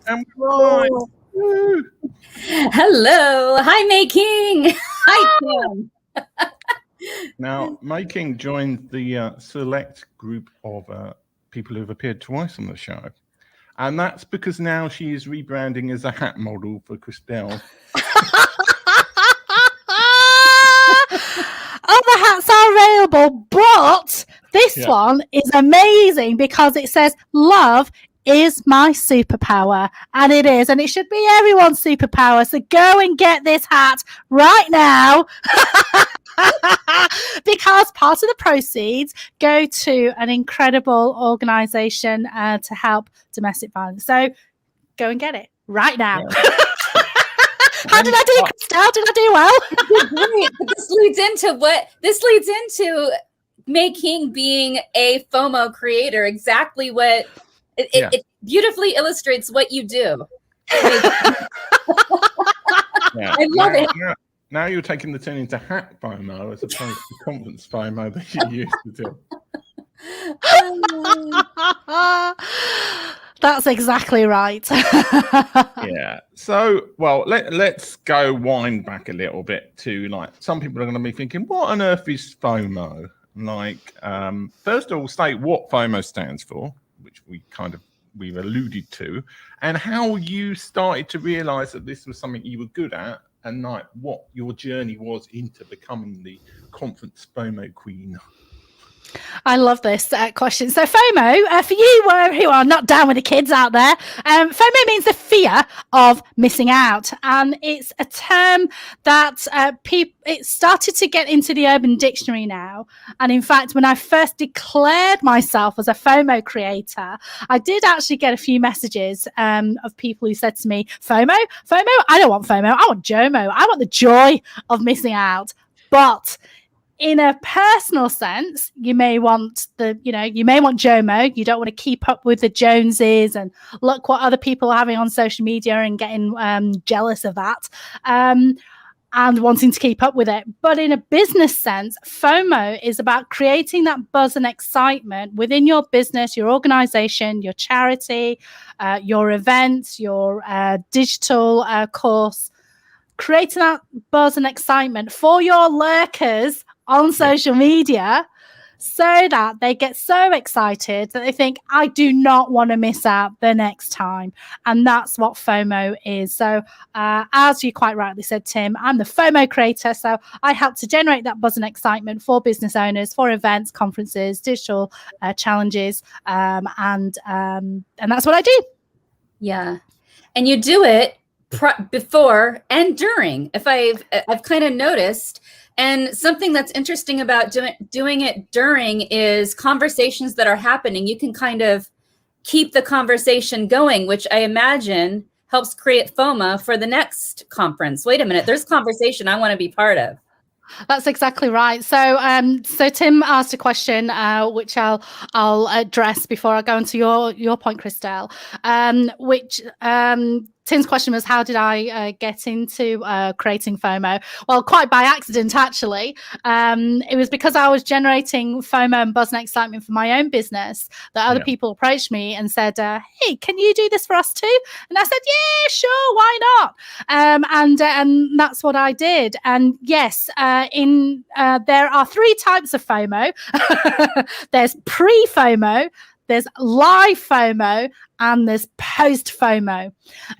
And we're live. Oh. Woo. Hello. Hi, May King. Hi, Tim. Now, May King joined the select group of people who have appeared twice on the show. And that's because now she is rebranding as a hat model for Christelle. Other hats are available, but this one is amazing because it says love is my superpower, and it is, and it should be everyone's superpower. So go and get this hat right now. Because part of the proceeds go to an incredible organisation to help domestic violence. So go and get it right now. Yeah. How did I do, Christelle? Did I do well? Great. But this leads into May King being a FOMO creator. Exactly what it beautifully illustrates what you do. I love it. Now you're taking the turn into hat FOMO as opposed to conference FOMO that you used to do. That's exactly right. Yeah. So, well, let's go wind back a little bit to, like, some people are going to be thinking, what on earth is FOMO? Like, first of all, state what FOMO stands for, which we've alluded to, and how you started to realize that this was something you were good at, and like what your journey was into becoming the conference FOMO queen. I love this question. So FOMO, for you who are not down with the kids out there, FOMO means the fear of missing out. And it's a term that it started to get into the Urban Dictionary now. And in fact, when I first declared myself as a FOMO creator, I did actually get a few messages of people who said to me, FOMO? I don't want FOMO. I want JOMO. I want the joy of missing out. But in a personal sense, you may want JOMO. You don't want to keep up with the Joneses and look what other people are having on social media and getting jealous of that and wanting to keep up with it. But in a business sense, FOMO is about creating that buzz and excitement within your business, your organization, your charity, your events, your digital course, creating that buzz and excitement for your lurkers on social media so that they get so excited that they think, I do not want to miss out the next time. And that's what FOMO is. So as you quite rightly said, Tim, I'm the FOMO creator. So I help to generate that buzz and excitement for business owners, for events, conferences, digital challenges. And that's what I do. Yeah. And you do it before and during. If I've kind of noticed. And something that's interesting about doing it during is conversations that are happening. You can kind of keep the conversation going, which I imagine helps create FOMO for the next conference. Wait a minute, there's conversation I want to be part of. That's exactly right. So Tim asked a question, which I'll address before I go into your point, Christelle, which Tim's question was, how did I get into creating FOMO? Well, quite by accident, actually. It was because I was generating FOMO and buzz and excitement for my own business that other people approached me and said, hey, can you do this for us too? And I said, yeah, sure, why not? And that's what I did. And yes, there are three types of FOMO. There's pre-FOMO, there's live FOMO, and there's post FOMO.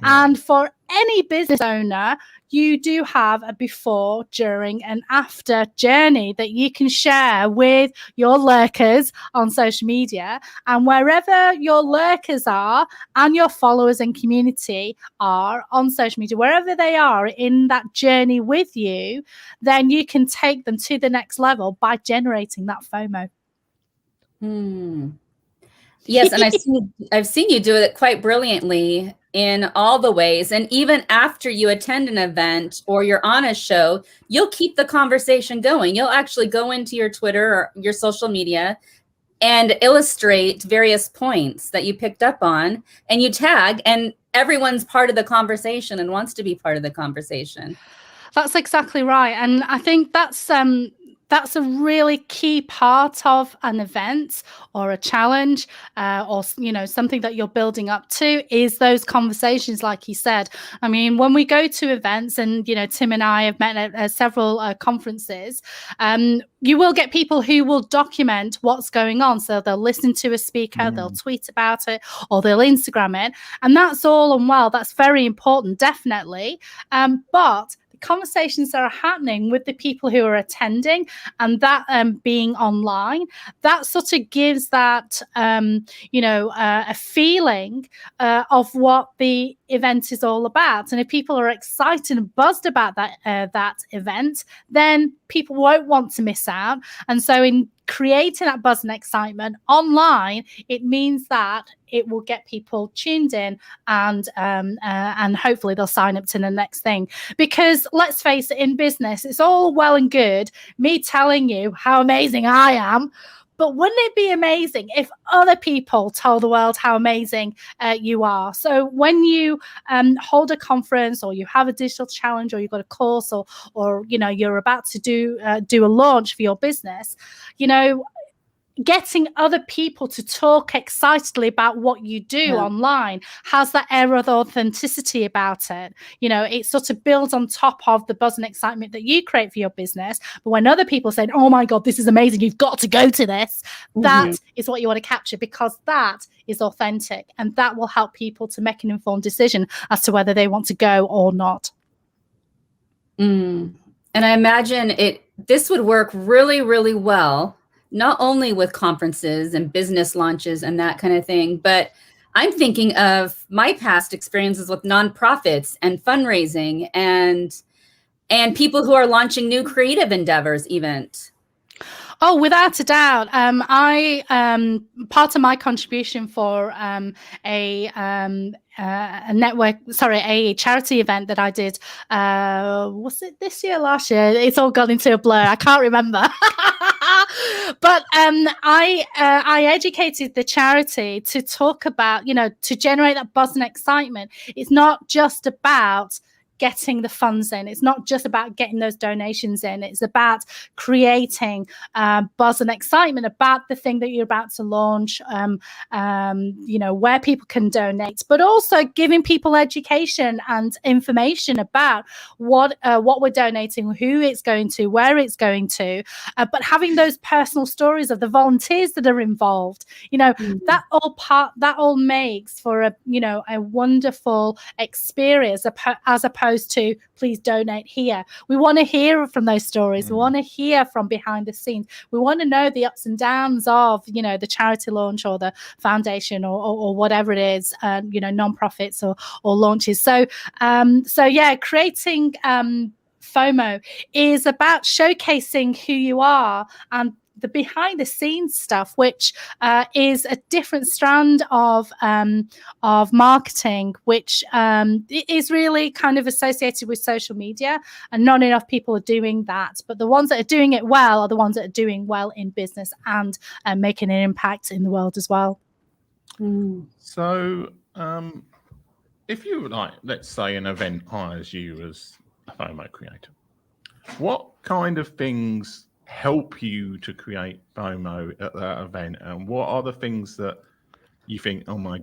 And for any business owner, you do have a before, during, and after journey that you can share with your lurkers on social media. And wherever your lurkers are and your followers and community are on social media, wherever they are in that journey with you, then you can take them to the next level by generating that FOMO. Yes, and I've seen you do it quite brilliantly in all the ways. And even after you attend an event or you're on a show, you'll keep the conversation going. You'll actually go into your Twitter or your social media and illustrate various points that you picked up on, and you tag, and everyone's part of the conversation and wants to be part of the conversation. That's exactly right. And I think that's that's a really key part of an event or a challenge, or something that you're building up to, is those conversations, like you said. I mean, when we go to events, and Tim and I have met at several conferences, you will get people who will document what's going on. So they'll listen to a speaker, they'll tweet about it, or they'll Instagram it, and that's all and well. That's very important, definitely. But conversations that are happening with the people who are attending, and that being online, that sort of gives that a feeling of what the event is all about. And if people are excited and buzzed about that event, then people won't want to miss out. And so in creating that buzz and excitement online, it means that it will get people tuned in, and hopefully they'll sign up to the next thing. Because let's face it, in business, it's all well and good me telling you how amazing I am, but wouldn't it be amazing if other people told the world how amazing you are? So when you hold a conference, or you have a digital challenge, or you've got a course, or you're about to do a launch for your business, getting other people to talk excitedly about what you do online has that air of authenticity about it. It sort of builds on top of the buzz and excitement that you create for your business. But when other people say, oh my God, this is amazing, you've got to go to this, that is what you want to capture, because that is authentic, and that will help people to make an informed decision as to whether they want to go or not. And I imagine this would work really, really well, not only with conferences and business launches and that kind of thing, but I'm thinking of my past experiences with nonprofits and fundraising and people who are launching new creative endeavors even. Oh, without a doubt. I part of my contribution for a charity event that I did. Was it this year, last year? It's all gone into a blur. I can't remember. But I educated the charity to talk about, to generate that buzz and excitement. It's not just about getting the funds in. It's not just about getting those donations in. It's about creating buzz and excitement about the thing that you're about to launch, where people can donate, but also giving people education and information about what we're donating, who it's going to, where it's going to, but having those personal stories of the volunteers that are involved, that all makes for a wonderful experience, as opposed to please donate here. We want to hear from those stories. We want to hear from behind the scenes. We want to know the ups and downs of the charity launch or the foundation or whatever it is, nonprofits or launches. So creating FOMO is about showcasing who you are and the behind the scenes stuff, which is a different strand of marketing, which is really kind of associated with social media, and not enough people are doing that. But the ones that are doing it well are the ones that are doing well in business and making an impact in the world as well. So if you let's say an event hires you as a FOMO creator, what kind of things help you to create FOMO at that event, and what are the things that you think, oh my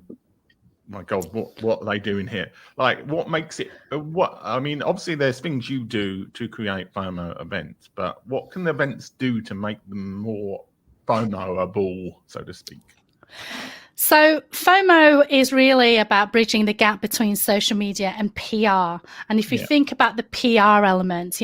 God, what are they doing here? Like, what makes it? Obviously there's things you do to create FOMO events, but what can the events do to make them more FOMO-able, so to speak? So FOMO is really about bridging the gap between social media and PR. And if you think about the PR element,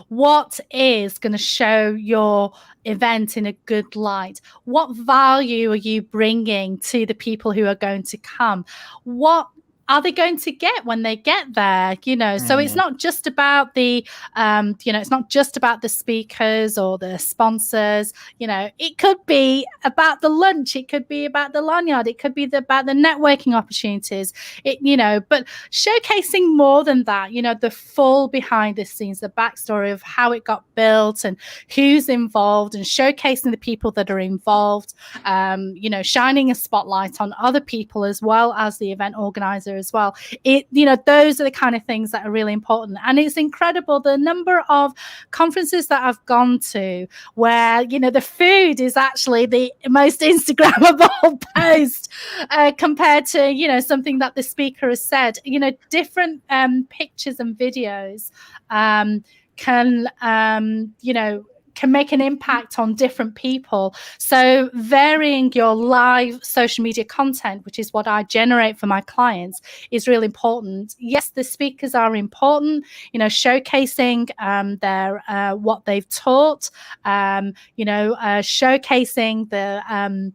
what is going to show your event in a good light? What value are you bringing to the people who are going to come? What are they going to get when they get there? So it's not just about the, it's not just about the speakers or the sponsors. It could be about the lunch. It could be about the lanyard. It could be about the networking opportunities. But showcasing more than that, the full behind the scenes, the backstory of how it got built and who's involved, and showcasing the people that are involved. Shining a spotlight on other people as well as the event organizer as well. Those are the kind of things that are really important. And it's incredible the number of conferences that I've gone to where, the food is actually the most Instagrammable post compared to, something that the speaker has said. Different pictures and videos can make an impact on different people. So varying your live social media content, which is what I generate for my clients, is really important. Yes, the speakers are important, showcasing their what they've taught, showcasing the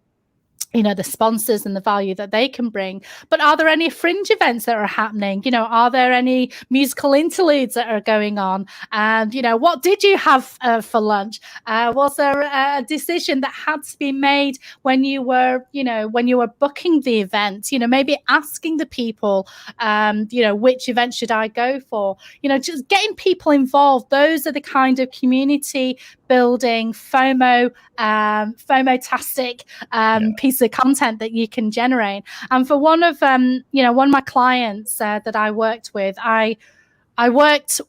sponsors and the value that they can bring. But are there any fringe events that are happening? Are there any musical interludes that are going on? And, what did you have for lunch? Was there a decision that had to be made when you were booking the event? Maybe asking the people, which event should I go for? Just getting people involved. Those are the kind of community building FOMO-tastic piece of content that you can generate. And for one of my clients that I worked with, I worked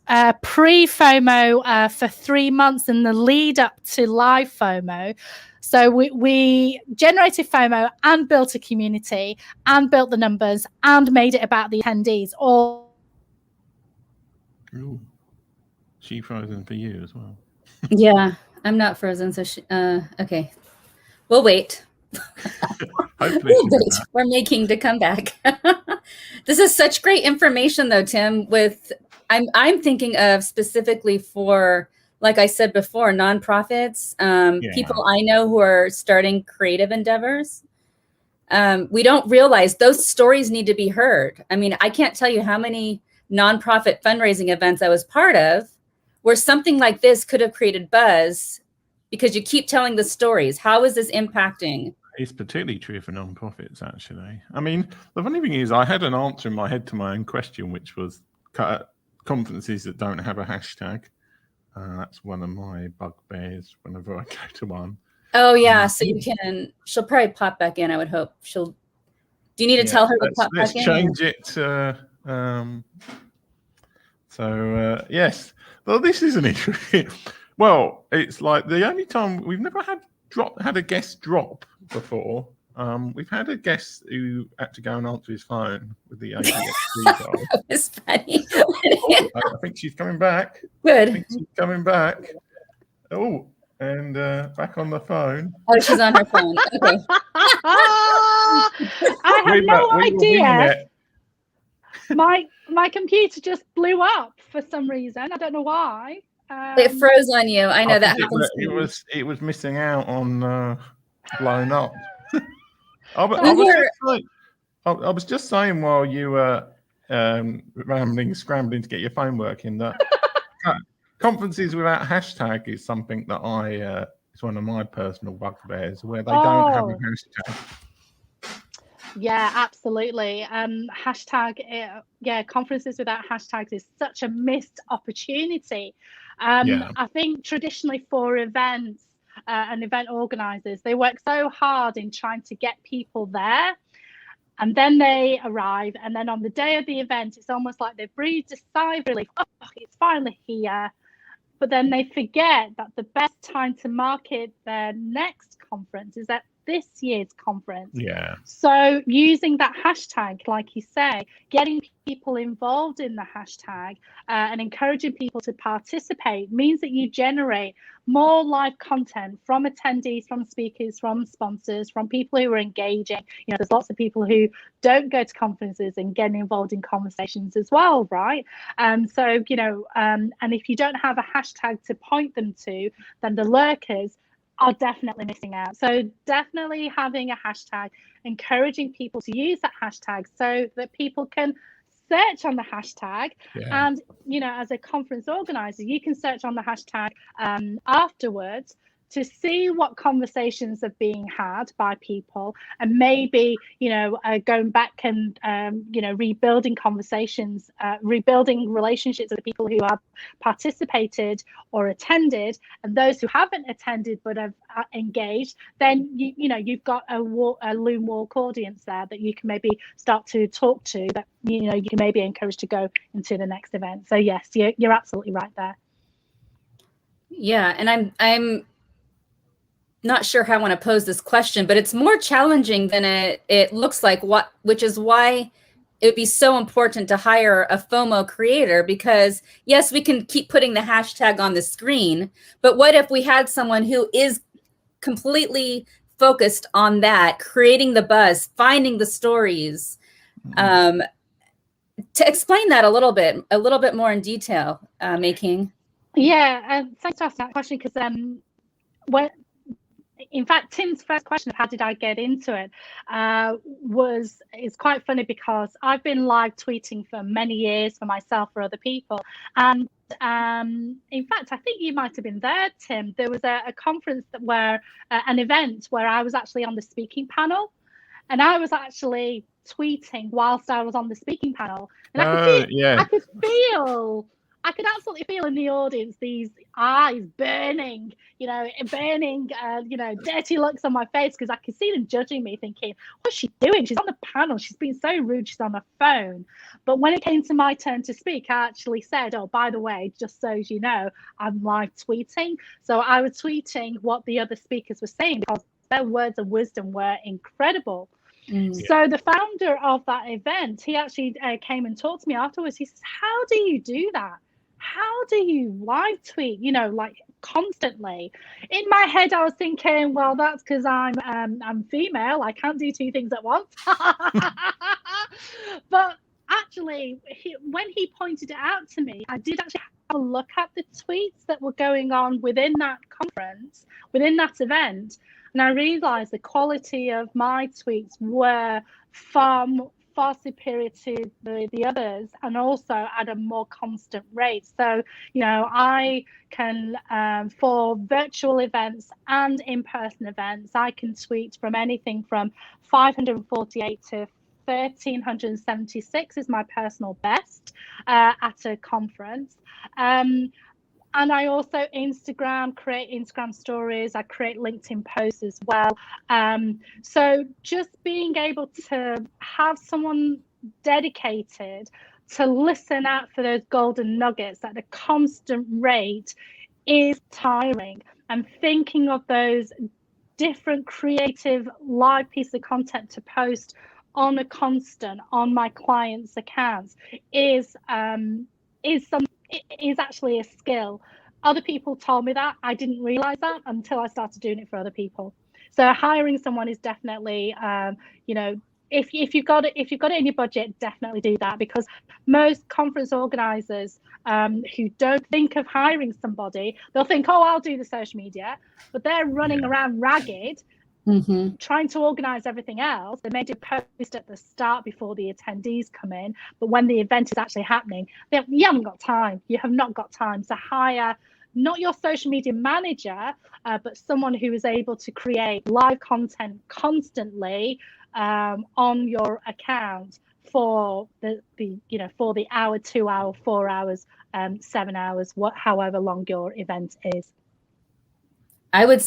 pre-FOMO for 3 months in the lead up to live FOMO. So we generated FOMO and built a community and built the numbers and made it about the attendees. Ooh. She frozen for you as well. Yeah, I'm not frozen. So okay, we'll wait. Hopefully we're making to come back. This is such great information, though, Tim. I'm thinking of specifically for, like I said before, nonprofits, people I know who are starting creative endeavors. We don't realize those stories need to be heard. I mean, I can't tell you how many nonprofit fundraising events I was part of where something like this could have created buzz because you keep telling the stories. How is this impacting? It's particularly true for nonprofits, actually. I mean, the funny thing is I had an answer in my head to my own question, which was conferences that don't have a hashtag. That's one of my bugbears whenever I go to one. Oh, yeah. So she'll probably pop back in, I would hope. Do you need to tell her to pop back in? Let's change it. Yes. Well, this isn't interesting. Well, it's like the only time we've never had a guest drop before. We've had a guest who had to go and answer his phone with the ADHD dial. That was funny. I think she's coming back. Good. I think she's coming back. Oh, and back on the phone. Oh, she's on her phone. Okay. I have no idea. My computer just blew up for some reason. I don't know why. It froze on you. I know that happens. It was missing out on blowing up. I was just saying while you were scrambling to get your phone working that conferences without hashtag is something that it's one of my personal bugbears where they don't have a hashtag. Yeah, absolutely. Conferences without hashtags is such a missed opportunity. I think traditionally for events and event organizers, they work so hard in trying to get people there, and then they arrive, and then on the day of the event, it's almost like they've breathed a sigh of relief. Oh, it's finally here. But then they forget that the best time to market their next conference is at this year's conference. Yeah. So using that hashtag, like you say, getting people involved in the hashtag and encouraging people to participate means that you generate more live content from attendees, from speakers, from sponsors, from people who are engaging. There's lots of people who don't go to conferences and get involved in conversations as well, right? And if you don't have a hashtag to point them to, then the lurkers are definitely missing out. So definitely having a hashtag, encouraging people to use that hashtag so that people can search on the hashtag. And as a conference organizer, you can search on the hashtag afterwards to see what conversations are being had by people, and maybe, going back and, rebuilding conversations, rebuilding relationships with the people who have participated or attended, and those who haven't attended but have engaged, then you've got a Loom Walk audience there that you can maybe start to talk to, that you can maybe encourage to go into the next event. So yes, you're absolutely right there. Yeah, and I'm not sure how I want to pose this question, but it's more challenging than it looks like, which is why it would be so important to hire a FOMO creator, because yes, we can keep putting the hashtag on the screen, but what if we had someone who is completely focused on that, creating the buzz, finding the stories, to explain that a little bit more in detail, Mei King. Yeah, thanks for asking that question, because in fact, Tim's first question of how did I get into it is quite funny, because I've been live tweeting for many years for myself, for other people, and in fact, I think you might have been there, Tim. There was a conference where an event where I was actually on the speaking panel, and I was actually tweeting whilst I was on the speaking panel, and I could absolutely feel in the audience these eyes burning, dirty looks on my face, because I could see them judging me, thinking, what's she doing? She's on the panel. She's being so rude. She's on her phone. But when it came to my turn to speak, I actually said, oh, by the way, just so you know, I'm live tweeting. So I was tweeting what the other speakers were saying, because their words of wisdom were incredible. So the founder of that event, he actually came and talked to me afterwards. He says, how do you do that? How do you live tweet, like constantly? In my head, I was thinking, well, that's because I'm female. I can't do two things at once. But actually, when he pointed it out to me, I did actually have a look at the tweets that were going on within that conference, within that event. And I realized the quality of my tweets were far superior to the others, and also at a more constant rate. So, I can, for virtual events and in-person events, I can tweet from anything from 548 to 1,376 is my personal best at a conference. And I also create Instagram stories. I create LinkedIn posts as well. So just being able to have someone dedicated to listen out for those golden nuggets at a constant rate is tiring. And thinking of those different creative live pieces of content to post on a constant on my clients' accounts is actually a skill. Other people told me that. I didn't realize that until I started doing it for other people. So hiring someone is definitely, if you've got it in your budget, definitely do that, because most conference organizers who don't think of hiring somebody, they'll think, oh, I'll do the social media, but they're running around ragged. Trying to organize everything else. They may do post at the start before the attendees come in, but when the event is actually happening, you haven't got time. You have not got time to hire not your social media manager, but someone who is able to create live content constantly on your account for the hour, 2 hour, 4 hours, 7 hours, however long your event is. I would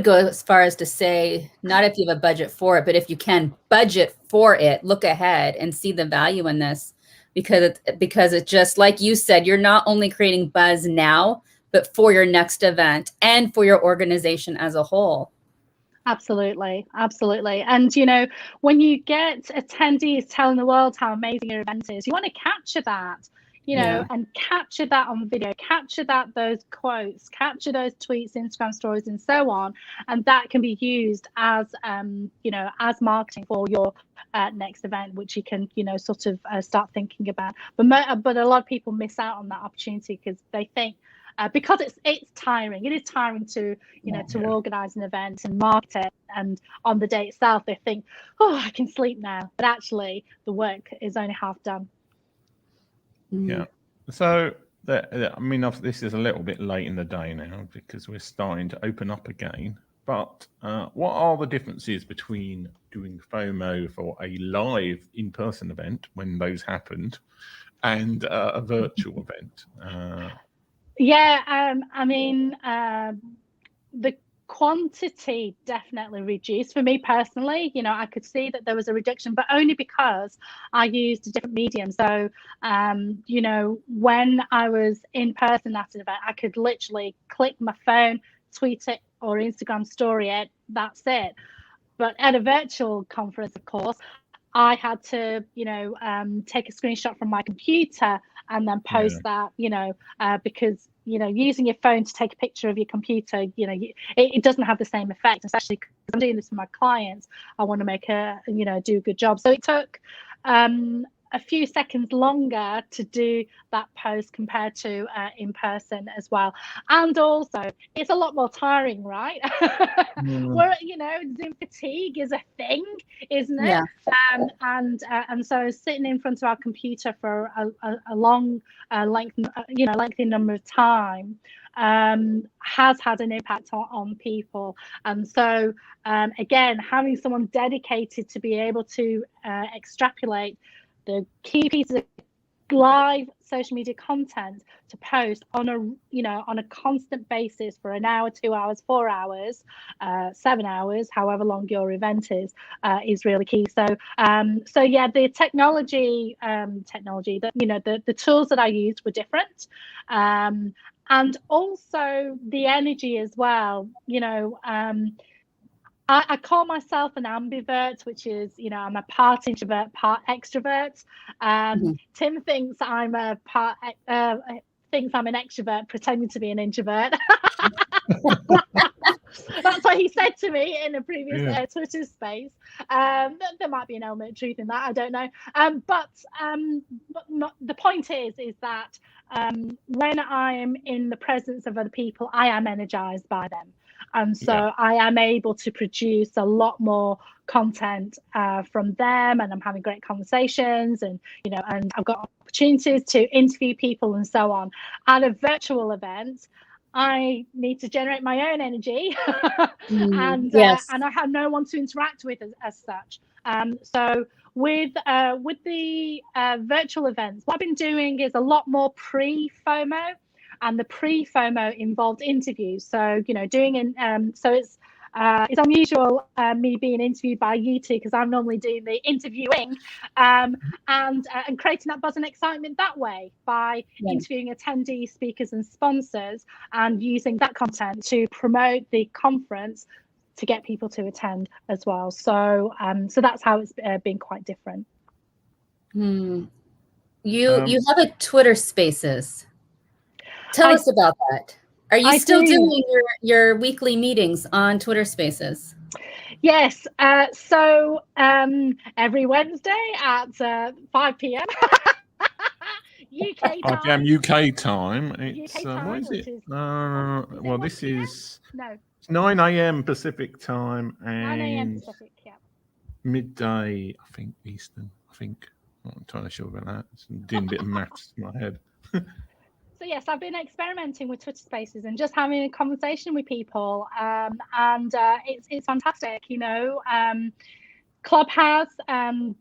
go as far as to say, not if you have a budget for it, but if you can budget for it, look ahead and see the value in this, because it's just like you said, you're not only creating buzz now, but for your next event and for your organization as a whole. Absolutely. And, when you get attendees telling the world how amazing your event is, you want to capture that. And capture that on video, capture those quotes, capture those tweets, Instagram stories, and so on. And that can be used as, as marketing for your next event, which you can, sort of start thinking about. But a lot of people miss out on that opportunity because they think, because it's tiring. It is tiring to, to organize an event and market it. And on the day itself, they think, oh, I can sleep now. But actually, the work is only half done. Yeah. So I mean, this is a little bit late in the day now because we're starting to open up again. But what are the differences between doing FOMO for a live in-person event when those happened and a virtual event? I mean, the quantity definitely reduced for me personally. I could see that there was a reduction, but only because I used a different medium. So when I was in person at an event, I could literally click my phone, tweet it, or Instagram story it. That's it. But at a virtual conference, of course, I had to take a screenshot from my computer and then post that, because using your phone to take a picture of your computer, it doesn't have the same effect, especially because I'm doing this for my clients. I want to make do a good job. So it took a few seconds longer to do that post compared to in person as well. And also, it's a lot more tiring, right? Where Zoom fatigue is a thing, isn't it? Yeah. And so sitting in front of our computer for a long lengthy number of time has had an impact on people. And so again, having someone dedicated to be able to extrapolate the key pieces of live social media content to post on a constant basis for an hour, 2 hours, 4 hours, 7 hours, however long your event is really key. So the technology that the tools that I used were different, and also the energy as well. I call myself an ambivert, which is, I'm a part introvert, part extrovert. Tim thinks I'm an extrovert pretending to be an introvert. That's what he said to me in a previous Twitter space. There might be an element of truth in that. I don't know. But the point is that when I am in the presence of other people, I am energized by them. And so I am able to produce a lot more content from them, and I'm having great conversations, and and I've got opportunities to interview people and so on. At a virtual event, I need to generate my own energy, and I have no one to interact with as such. So with the virtual events, what I've been doing is a lot more pre-FOMO. And the pre-FOMO involved interviews. So, so it's unusual me being interviewed by you two, because I'm normally doing the interviewing, and creating that buzz and excitement that way by interviewing attendees, speakers, and sponsors, and using that content to promote the conference to get people to attend as well. So, so that's how it's been quite different. You have a Twitter Spaces. Tell us about that. Are you still doing your weekly meetings on Twitter Spaces? Yes. So every Wednesday at 5 p.m. UK time. 5 p.m. UK time. It's UK time, what is it? Well, this is 9 a.m. Pacific time and 9 a.m. Pacific, midday, I think, Eastern. I'm not entirely sure about that. I'm doing a bit of maths in my head. So yes, I've been experimenting with Twitter Spaces and just having a conversation with people, and it's fantastic. Clubhouse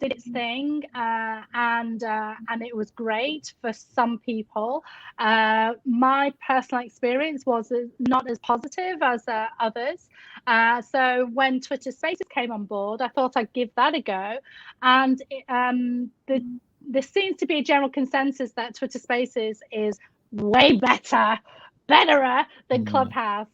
did its thing, and it was great for some people. My personal experience was not as positive as others. So when Twitter Spaces came on board, I thought I'd give that a go, and there seems to be a general consensus that Twitter Spaces is way betterer than Clubhouse,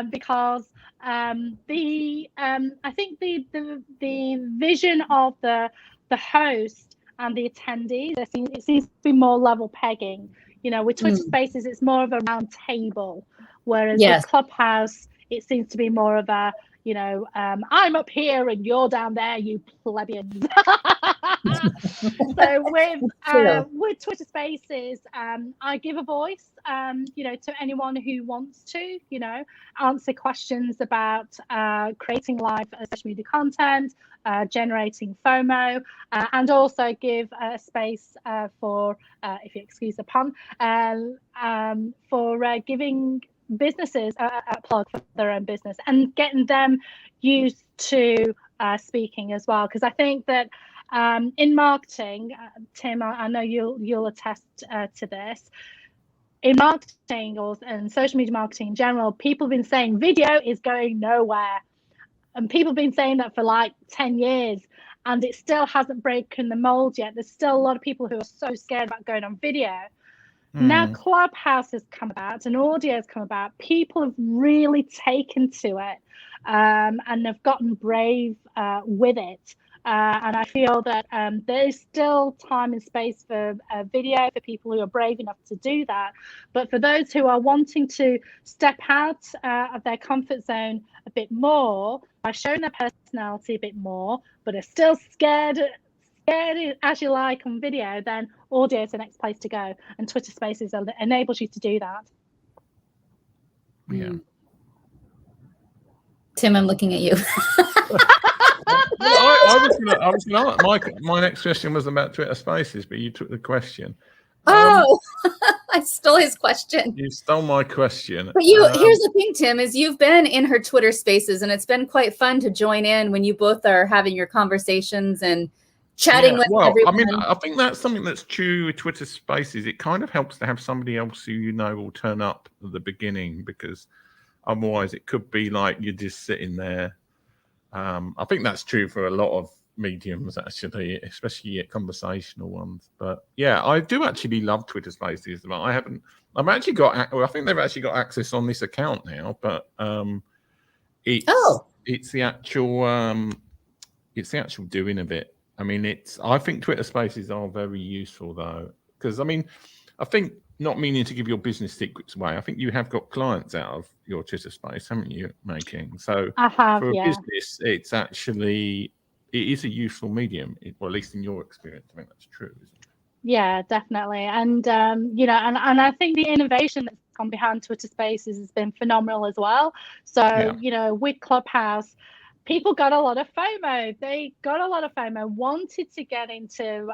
because I think the vision of the host and the attendees, it seems to be more level pegging. With Twitter Spaces, it's more of a round table, whereas with Clubhouse, it seems to be more of a I'm up here and you're down there, you plebeians. So with Twitter Spaces, I give a voice, to anyone who wants to, answer questions about creating live social media content, generating FOMO, and also give a space for, if you excuse the pun, for giving businesses a plug for their own business and getting them used to speaking as well. Because I think that in marketing, Tim, I know you'll attest to this. In marketing and social media marketing in general, people have been saying video is going nowhere. And people have been saying that for like 10 years, and it still hasn't broken the mold yet. There's still a lot of people who are so scared about going on video. Now Clubhouse has come about and audio has come about. People have really taken to it and have gotten brave with it. And I feel that there is still time and space for video for people who are brave enough to do that. But for those who are wanting to step out of their comfort zone a bit more by showing their personality a bit more, but are still scared as you like on video, then audio is the next place to go. And Twitter Spaces enables you to do that. Yeah. Tim, I'm looking at you. I was gonna my next question was about Twitter Spaces, but you took the question. I stole his question. You stole my question. But here's the thing, Tim, is you've been in her Twitter Spaces, and it's been quite fun to join in when you both are having your conversations and chatting with everyone. I mean, I think that's something that's true with Twitter Spaces. It kind of helps to have somebody else who will turn up at the beginning, because otherwise it could be like you're just sitting there. I think that's true for a lot of mediums, actually, especially conversational ones. But yeah, I do actually love Twitter Spaces. But I think they've actually got access on this account now. But it's the actual doing of it. I mean, I think Twitter Spaces are very useful though, because I think, not meaning to give your business secrets away, I think you have got clients out of your Twitter Space, haven't you, making? So for a business, it is a useful medium, or at least in your experience. I think that's true, isn't it? Yeah, definitely. And and I think the innovation that's gone behind Twitter Spaces has been phenomenal as well. So with Clubhouse, people got a lot of FOMO. They got a lot of FOMO, wanted to get into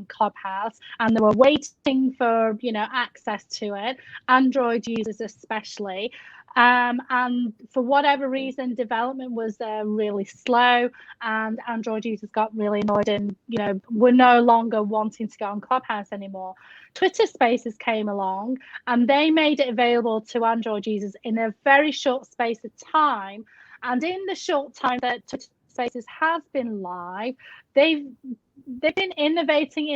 Clubhouse, and they were waiting for access to it. Android users especially. And for whatever reason, development was really slow, and Android users got really annoyed and were no longer wanting to go on Clubhouse anymore. Twitter Spaces came along, and they made it available to Android users in a very short space of time. And in the short time that Twitter Spaces has been live, they've been innovating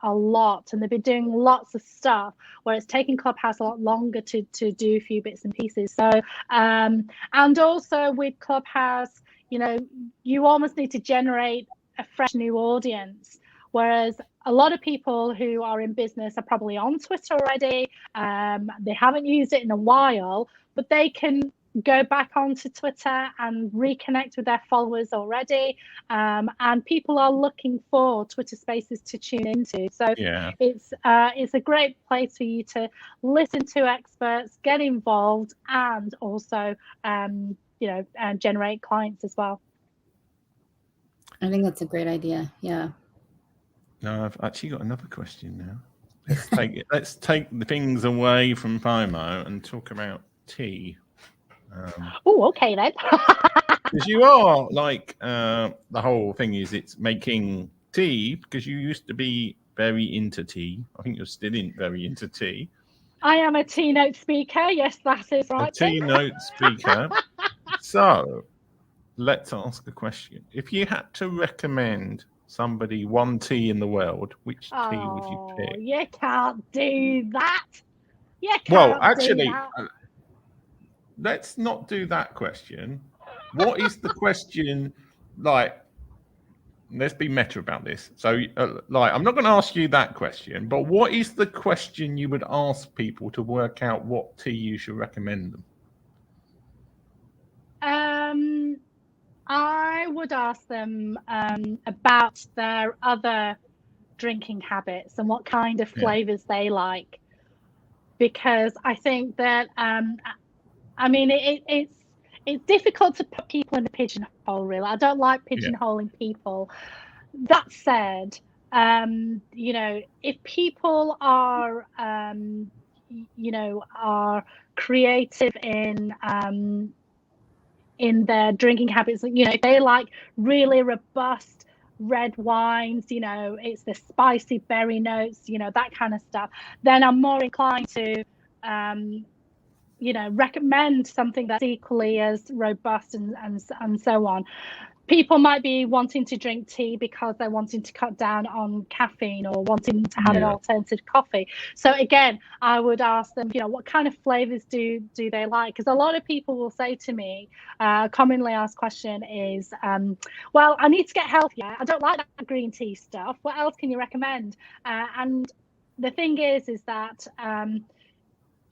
a lot, and they've been doing lots of stuff where it's taking Clubhouse a lot longer to do a few bits and pieces. So and also with Clubhouse, you almost need to generate a fresh new audience, whereas a lot of people who are in business are probably on Twitter already. They haven't used it in a while, but they can go back onto Twitter and reconnect with their followers already, and people are looking for Twitter Spaces to tune into. So it's a great place for you to listen to experts, get involved, and also and generate clients as well. I think that's a great idea. Yeah. No, I've actually got another question now. Let's take the things away from FOMO and talk about tea. Okay then. Because you are like the whole thing is it's making tea, because you used to be very into tea. I think you're still very into tea. I am a tea note speaker. Yes, that is right. A tea note speaker. So let's ask a question. If you had to recommend somebody one tea in the world, which tea would you pick? You can't do that. Let's not do that question. What is the question? Like, let's be meta about this. So, I'm not going to ask you that question, but what is the question you would ask people to work out what tea you should recommend them? I would ask them about their other drinking habits and what kind of flavors they like, because I think that I mean it's difficult to put people in a pigeonhole. Really, I don't like pigeonholing people. That said, you know, if people are are creative in their drinking habits, you know, if they like really robust red wines, you know, it's the spicy berry notes, you know, that kind of stuff, then I'm more inclined to you know, recommend something that's equally as robust and so on. People might be wanting to drink tea because they're wanting to cut down on caffeine or wanting to have an alternative coffee. So again, I would ask them, you know, what kind of flavors do they like? Because a lot of people will say to me, commonly asked question is, well, I need to get healthier. I don't like that green tea stuff. What else can you recommend? And the thing is that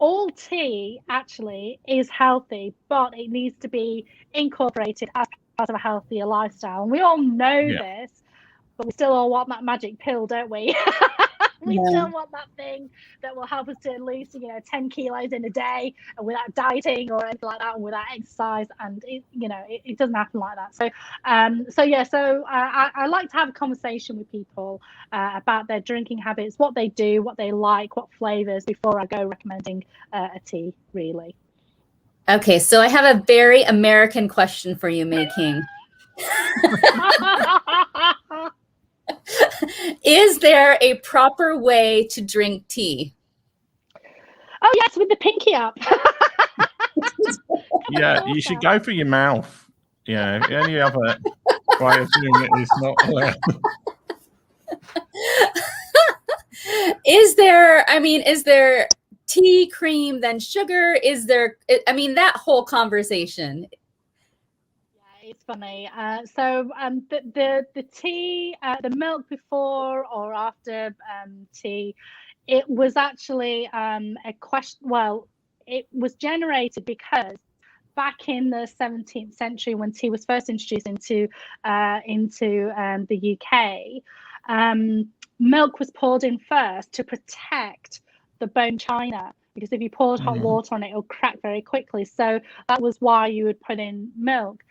all tea actually is healthy, but it needs to be incorporated as part of a healthier lifestyle. And we all know this, but we still all want that magic pill, don't we? We still want that thing that will help us to lose, you know, 10 kilos in a day without dieting or anything like that, and without exercise. And it, you know, it doesn't happen like that. So, I like to have a conversation with people about their drinking habits, what they do, what they like, what flavors, before I go recommending a tea, really. Okay, so I have a very American question for you, May King. Is there a proper way to drink tea? Oh yes, with the pinky up. Yeah, you should go for your mouth. Yeah, any other way of doing it is not allowed. Is there tea, cream, then sugar? Is there, I mean, that whole conversation. It's funny. So the tea, the milk before or after tea, it was actually a question. Well, it was generated because back in the 17th century, when tea was first introduced into the UK, milk was poured in first to protect the bone china, because if you poured hot water on it, it'll crack very quickly. So that was why you would put in milk.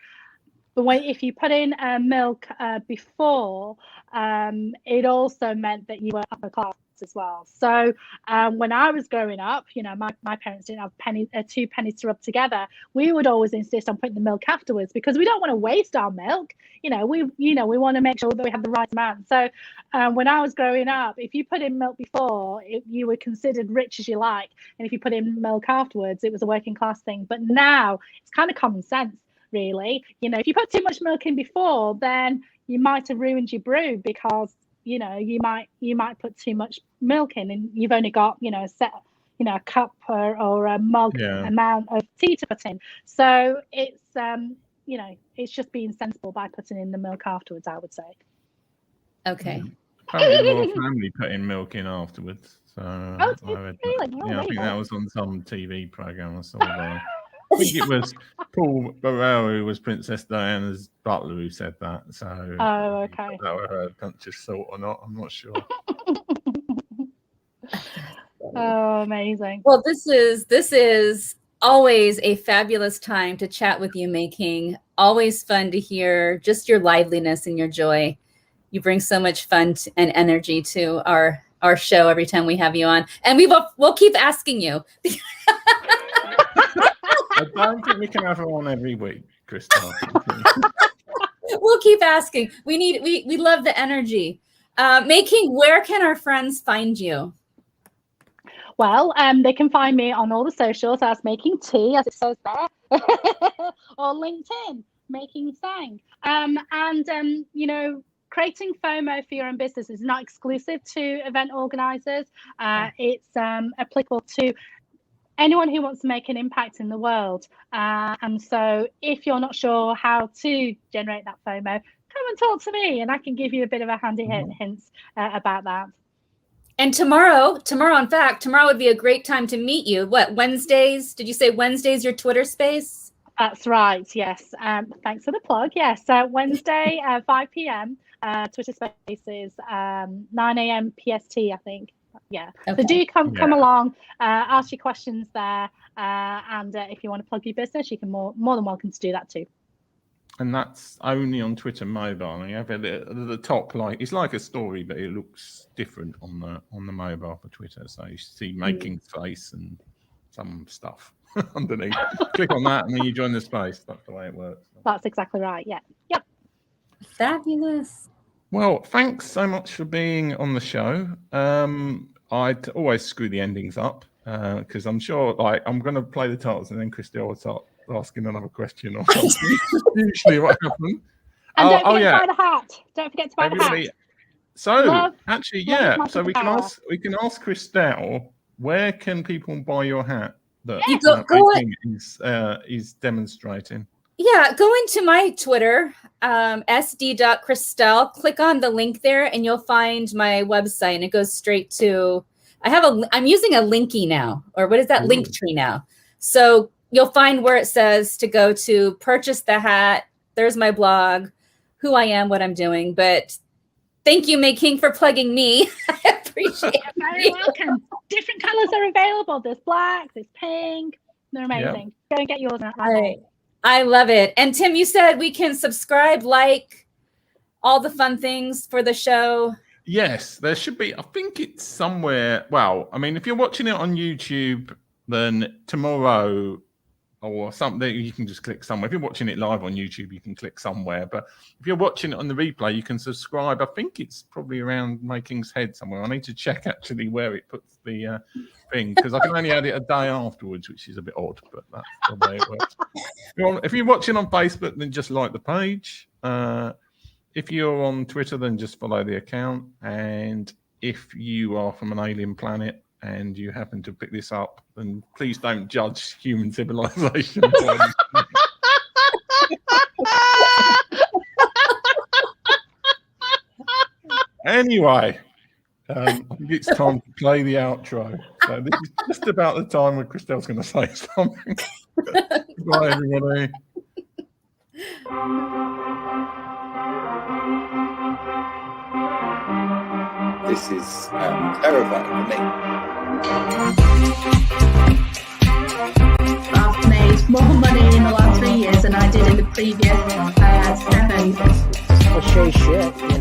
But if you put in milk before, it also meant that you were upper class as well. So when I was growing up, you know, my parents didn't have 2 pennies to rub together. We would always insist on putting the milk afterwards, because we don't want to waste our milk. We want to make sure that we have the right amount. So when I was growing up, if you put in milk before, you were considered rich as you like, and if you put in milk afterwards, it was a working class thing. But now it's kind of common sense. Really, you know, if you put too much milk in before, then you might have ruined your brew, because you know you might put too much milk in, and you've only got, you know, a cup or a mug amount of tea to put in. So it's you know, it's just being sensible by putting in the milk afterwards, I would say. Okay. Apparently, your family put in milk in afterwards. So really? I think that was on some TV program I saw there. I think it was Paul Burrell, who was Princess Diana's butler, who said that. So, okay. That were her conscious thought or not, I'm not sure. Oh, amazing. Well, this is always a fabulous time to chat with you, May King. Always fun to hear just your liveliness and your joy. You bring so much fun and energy to our show every time we have you on, and we'll keep asking you. I don't think we can have her on every week, Christelle. We'll keep asking. We love the energy. May King, where can our friends find you? Well, they can find me on all the socials as Making Tea, as it says there, or LinkedIn, Making Tsang. You know, creating FOMO for your own business is not exclusive to event organizers. It's applicable to anyone who wants to make an impact in the world. And so if you're not sure how to generate that FOMO, come and talk to me, and I can give you a bit of a handy hints about that. And tomorrow, in fact, tomorrow would be a great time to meet you. What, Wednesdays? Did you say Wednesdays your Twitter space? That's right. Yes. Thanks for the plug. Yes. Wednesday, 5 p.m. Twitter Spaces, 9 a.m. PST, I think. Yeah. Okay. So do come along, ask your questions there, and if you want to plug your business, you can more than welcome to do that too. And that's only on Twitter mobile. And you have it at the top, like it's like a story, but it looks different on the mobile for Twitter. So you see Making Face and some stuff underneath. Click on that, and then you join the space. That's the way it works. That's exactly right. Yeah. Yep. Fabulous. Well, thanks so much for being on the show. I'd always screw the endings up because I'm sure, like, I'm going to play the titles and then Christelle will start asking another question or something. Usually what happens. And don't forget to buy the hat. Don't forget to buy the hat. So actually, so we can ask Christelle, where can people buy your hat that is demonstrating? Yeah, go into my Twitter, sd.christelle. Click on the link there, and you'll find my website, and it goes straight to. I'm using a Linky now, or what is that? Linktree now. So you'll find where it says to go to purchase the hat. There's my blog, who I am, what I'm doing. But thank you, May King, for plugging me. I appreciate it. Very welcome. Different colors are available. There's black, there's pink. They're amazing. Go and get yours. I love it. And Tim, you said we can subscribe, like all the fun things for the show. Yes, there should be. I think it's somewhere. Well, I mean, if you're watching it on YouTube, then tomorrow or something, you can just click somewhere. If you're watching it live on YouTube, you can click somewhere. But if you're watching it on the replay, you can subscribe. I think it's probably around Making's head somewhere. I need to check actually where it puts the thing because I can only add it a day afterwards, which is a bit odd, but that's the way it works. If you're watching on Facebook, then just like the page. If you're on Twitter, then just follow the account. And if you are from an alien planet and you happen to pick this up, then please don't judge human civilization. Anyway, I think it's time to play the outro. So this is just about the time where Christelle's going to say something. Bye, everybody. This is terrifying for me. I've made more money in the last 3 years than I did in the previous 7. Cliche shit.